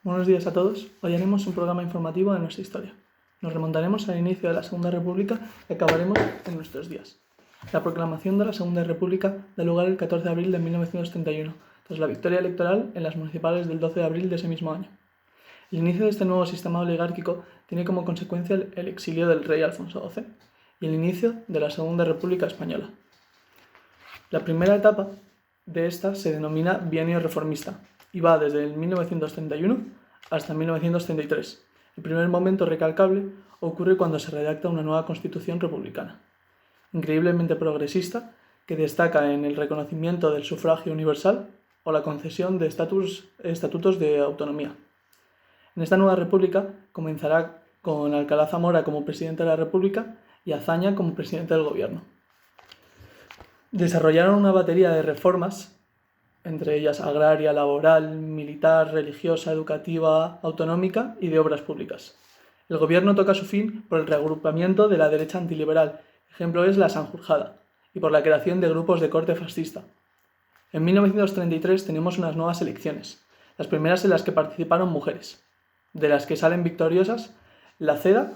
Buenos días a todos. Hoy haremos un programa informativo de nuestra historia. Nos remontaremos al inicio de la Segunda República y acabaremos en nuestros días. La proclamación de la Segunda República da lugar el 14 de abril de 1931, tras la victoria electoral en las municipales del 12 de abril de ese mismo año. El inicio de este nuevo sistema oligárquico tiene como consecuencia el exilio del rey Alfonso XII y el inicio de la Segunda República Española. La primera etapa de esta se denomina bienio reformista y va desde el 1931 hasta 1933. El primer momento recalcable ocurre cuando se redacta una nueva Constitución republicana, increíblemente progresista, que destaca en el reconocimiento del sufragio universal o la concesión de estatutos de autonomía. En esta nueva república comenzará con Alcalá Zamora como presidente de la República y Azaña como presidente del gobierno. Desarrollaron una batería de reformas, entre ellas agraria, laboral, militar, religiosa, educativa, autonómica y de obras públicas. El gobierno toca su fin por el reagrupamiento de la derecha antiliberal, ejemplo es la Sanjurjada, y por la creación de grupos de corte fascista. En 1933 tenemos unas nuevas elecciones, las primeras en las que participaron mujeres, de las que salen victoriosas la CEDA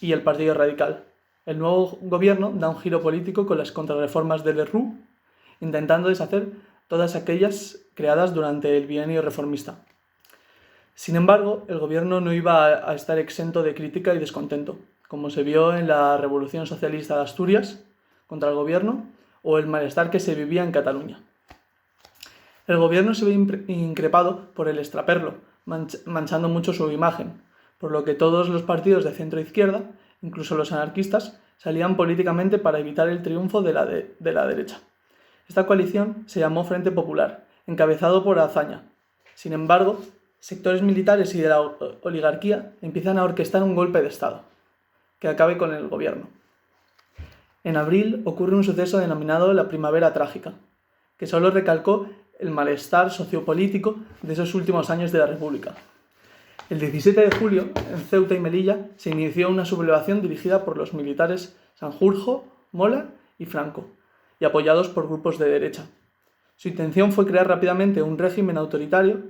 y el Partido Radical. El nuevo gobierno da un giro político con las contrarreformas de Lerroux, intentando deshacer todas aquellas creadas durante el bienio reformista. Sin embargo, el gobierno no iba a estar exento de crítica y descontento, como se vio en la Revolución Socialista de Asturias contra el gobierno o el malestar que se vivía en Cataluña. El gobierno se ve increpado por el extraperlo, manchando mucho su imagen, por lo que todos los partidos de centro-izquierda, incluso los anarquistas, salían políticamente para evitar el triunfo de la derecha. Esta coalición se llamó Frente Popular, encabezado por Azaña. Sin embargo, sectores militares y de la oligarquía empiezan a orquestar un golpe de Estado, que acabe con el gobierno. En abril ocurre un suceso denominado la Primavera Trágica, que solo recalcó el malestar sociopolítico de esos últimos años de la República. El 17 de julio, en Ceuta y Melilla, se inició una sublevación dirigida por los militares Sanjurjo, Mola y Franco, y apoyados por grupos de derecha. Su intención fue crear rápidamente un régimen autoritario.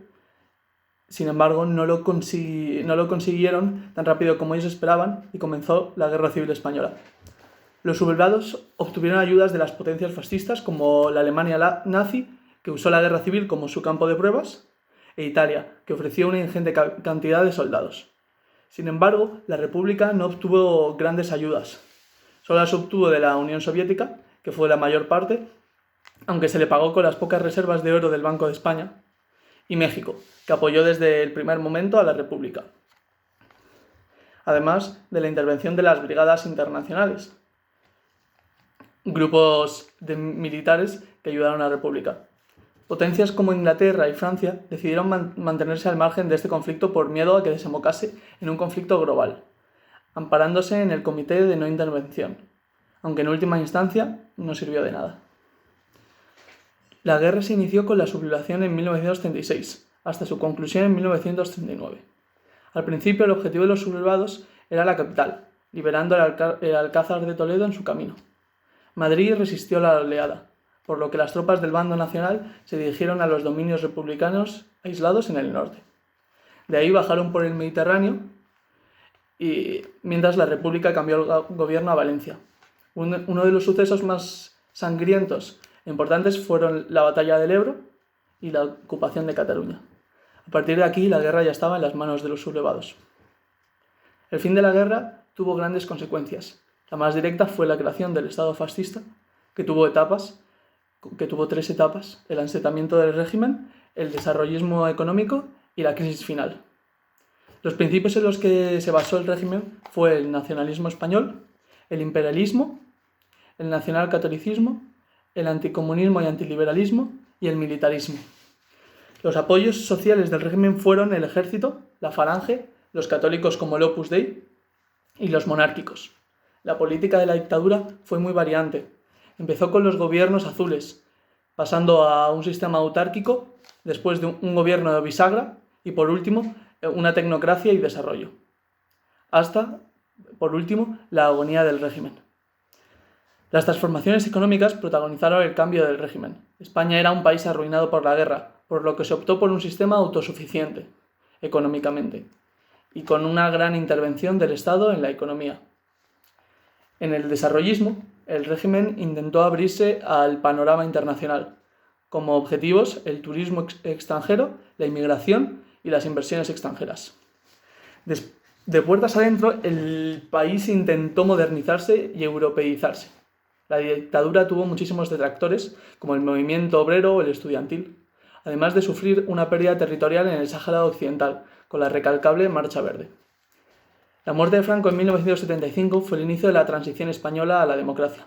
Sin embargo, no lo consiguieron tan rápido como ellos esperaban y comenzó la Guerra Civil Española. Los sublevados obtuvieron ayudas de las potencias fascistas como la Alemania nazi, que usó la guerra civil como su campo de pruebas, e Italia, que ofreció una ingente cantidad de soldados. Sin embargo, la República no obtuvo grandes ayudas. Solo las obtuvo de la Unión Soviética, que fue la mayor parte, aunque se le pagó con las pocas reservas de oro del Banco de España, y México, que apoyó desde el primer momento a la República. Además de la intervención de las brigadas internacionales, grupos de militares que ayudaron a la República. Potencias como Inglaterra y Francia decidieron mantenerse al margen de este conflicto por miedo a que desembocase en un conflicto global, amparándose en el Comité de No Intervención, aunque en última instancia no sirvió de nada. La guerra se inició con la sublevación en 1936, hasta su conclusión en 1939. Al principio el objetivo de los sublevados era la capital, liberando el Alcázar de Toledo en su camino. Madrid resistió la oleada, por lo que las tropas del bando nacional se dirigieron a los dominios republicanos aislados en el norte. De ahí bajaron por el Mediterráneo y mientras la República cambió el gobierno a Valencia. Uno de los sucesos más sangrientos e importantes fueron la batalla del Ebro y la ocupación de Cataluña. A partir de aquí la guerra ya estaba en las manos de los sublevados. El fin de la guerra tuvo grandes consecuencias. La más directa fue la creación del Estado fascista, que tuvo 3 etapas: el asentamiento del régimen, el desarrollismo económico y la crisis final. Los principios en los que se basó el régimen fue el nacionalismo español, el imperialismo, el nacionalcatolicismo, el anticomunismo y antiliberalismo y el militarismo. Los apoyos sociales del régimen fueron el ejército, la falange, los católicos como el Opus Dei y los monárquicos. La política de la dictadura fue muy variante. Empezó con los gobiernos azules, pasando a un sistema autárquico, después de un gobierno de bisagra y por último una tecnocracia y desarrollo. Hasta, por último, la agonía del régimen. Las transformaciones económicas protagonizaron el cambio del régimen. España era un país arruinado por la guerra, por lo que se optó por un sistema autosuficiente. económicamente y con una gran intervención del Estado en la economía. En el desarrollismo, el régimen intentó abrirse al panorama internacional, como objetivos el turismo extranjero, la inmigración y las inversiones extranjeras. De puertas adentro, el país intentó modernizarse y europeizarse. La dictadura tuvo muchísimos detractores, como el movimiento obrero o el estudiantil, además de sufrir una pérdida territorial en el Sáhara Occidental, con la recalcable Marcha Verde. La muerte de Franco en 1975 fue el inicio de la transición española a la democracia,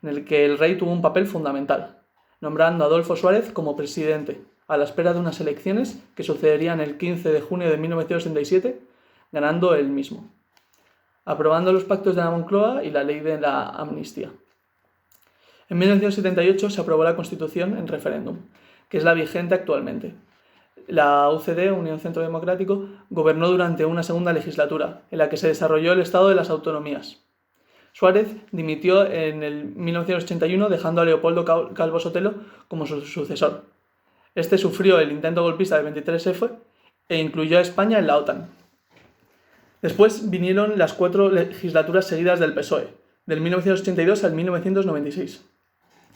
en el que el rey tuvo un papel fundamental, nombrando a Adolfo Suárez como presidente, a la espera de unas elecciones que sucederían el 15 de junio de 1977, ganando él mismo, aprobando los pactos de la Moncloa y la ley de la amnistía. En 1978 se aprobó la Constitución en referéndum, que es la vigente actualmente. La UCD, Unión Centro Democrático, gobernó durante una segunda legislatura, en la que se desarrolló el Estado de las Autonomías. Suárez dimitió en el 1981 dejando a Leopoldo Calvo Sotelo como su sucesor. Este sufrió el intento golpista del 23F e incluyó a España en la OTAN. Después vinieron las 4 legislaturas seguidas del PSOE, del 1982 al 1996,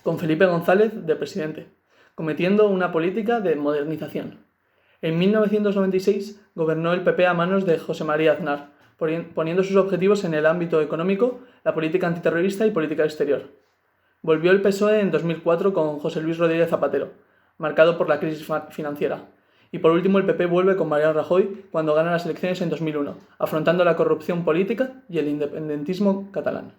con Felipe González de presidente, cometiendo una política de modernización. En 1996 gobernó el PP a manos de José María Aznar, poniendo sus objetivos en el ámbito económico, la política antiterrorista y política exterior. Volvió el PSOE en 2004 con José Luis Rodríguez Zapatero, marcado por la crisis financiera. Y por último el PP vuelve con Mariano Rajoy cuando gana las elecciones en 2001, afrontando la corrupción política y el independentismo catalán.